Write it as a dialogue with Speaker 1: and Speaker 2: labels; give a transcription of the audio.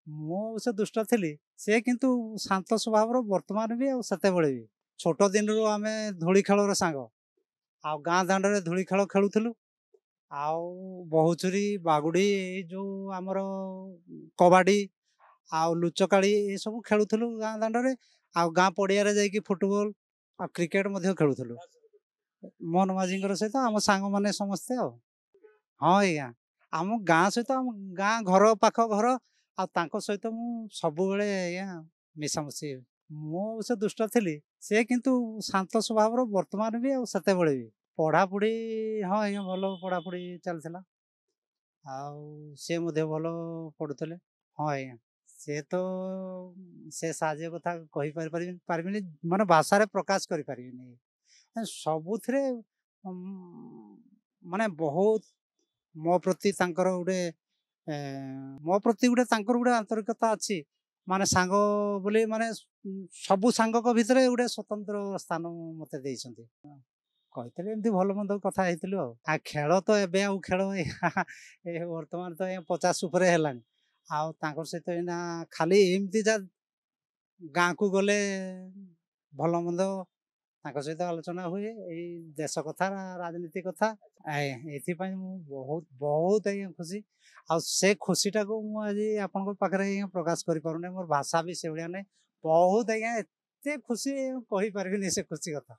Speaker 1: ମୁଁ ଅବଶ୍ୟ ଦୁଷ୍ଟ ଥିଲି। ସେ କିନ୍ତୁ ଶାନ୍ତ ସ୍ୱଭାବର ବର୍ତ୍ତମାନ ବି ଆଉ ସେତେବେଳେ ବି। ଛୋଟ ଦିନରୁ ଆମେ ଧୂଳି ଖେଳର ସାଙ୍ଗ। ଆଉ ଗାଁ ଦାଣ୍ଡରେ ଧୂଳି ଖେଳ ଖେଳୁଥିଲୁ। ଆଉ ବହୁଚୋରି, ବାଗୁଡ଼ି ଏଇ ଯୋଉ ଆମର କବାଡି ଆଉ ଲୁଚକାଳି ଏସବୁ ଖେଳୁଥିଲୁ ଗାଁ ଦାଣ୍ଡରେ। ଆଉ ଗାଁ ପଡ଼ିଆରେ ଯାଇକି ଫୁଟବଲ ଆଉ କ୍ରିକେଟ ମଧ୍ୟ ଖେଳୁଥିଲୁ। ମୋହନ ମାଝିଙ୍କର ସହିତ ଆମ ସାଙ୍ଗମାନେ ସମସ୍ତେ ଆଉ। ହଁ ଆଜ୍ଞା। ଆମ ଗାଁ ସହିତ ଆମ ଗାଁ ଘର ପାଖ ଘର ଆଉ ତାଙ୍କ ସହିତ ମୁଁ ସବୁବେଳେ ଆଜ୍ଞା ମିଶାମିଶି। ମୁଁ ଅବଶ୍ୟ ଦୁଷ୍ଟ ଥିଲି। ସେ କିନ୍ତୁ ଶାନ୍ତ ସ୍ୱଭାବର ବର୍ତ୍ତମାନ ବି ଆଉ ସେତେବେଳେ ବି। ପଢ଼ାପଢ଼ି ହଁ ଆଜ୍ଞା ଭଲ ପଢ଼ାପଢ଼ି ଚାଲିଥିଲା। ଆଉ ସେ ମଧ୍ୟ ଭଲ ପଢ଼ୁଥିଲେ। ହଁ ଆଜ୍ଞା। ସେ ତ ସେ ସାହାଯ୍ୟ କଥା ପାରିବିନି ମାନେ ଭାଷାରେ ପ୍ରକାଶ କରିପାରିବିନି। ସବୁଥିରେ ଉଁ, ମାନେ ବହୁତ ମୋ ପ୍ରତି ତାଙ୍କର ଗୋଟେ ଏ, ମୋ ପ୍ରତି ଗୋଟେ ତାଙ୍କର ଗୋଟେ ଆନ୍ତରିକତା ଅଛି। ମାନେ ସାଙ୍ଗ ବୋଲି ମାନେ ସବୁ ସାଙ୍ଗଙ୍କ ଭିତରେ ଗୋଟେ ସ୍ୱତନ୍ତ୍ର ସ୍ଥାନ ମତେ ଦେଇଛନ୍ତି। କହିଥିଲେ ଏମିତି ଭଲ ମନ୍ଦ କଥା ହେଇଥିଲୁ ଆଉ। ଆଉ ଖେଳ ତ ଏବେ ଆଉ ଖେଳ ଏ ବର୍ତ୍ତମାନ ତ 50 ଉପରେ ହେଲାଣି। ଆଉ ତାଙ୍କ ସହିତ ଏଇନା ଖାଲି ଏମିତି ଯା ଗାଁକୁ ଗଲେ ଭଲ ମନ୍ଦ ତାଙ୍କ ସହିତ ଆଲୋଚନା ହୁଏ ଏଇ ଦେଶ କଥା, ରାଜନୀତି କଥା। ଆଜ୍ଞା ଏଥିପାଇଁ ମୁଁ ବହୁତ ବହୁତ ଆଜ୍ଞା ଖୁସି। ଆଉ ସେ ଖୁସିଟାକୁ ମୁଁ ଆଜି ଆପଣଙ୍କ ପାଖରେ ଆଜ୍ଞା ପ୍ରକାଶ କରିପାରୁନି। ମୋର ଭାଷା ବି ସେଭଳିଆ ନାହିଁ। ବହୁତ ଆଜ୍ଞା ଏତେ ଖୁସି କହିପାରିବିନି ସେ ଖୁସି କଥା।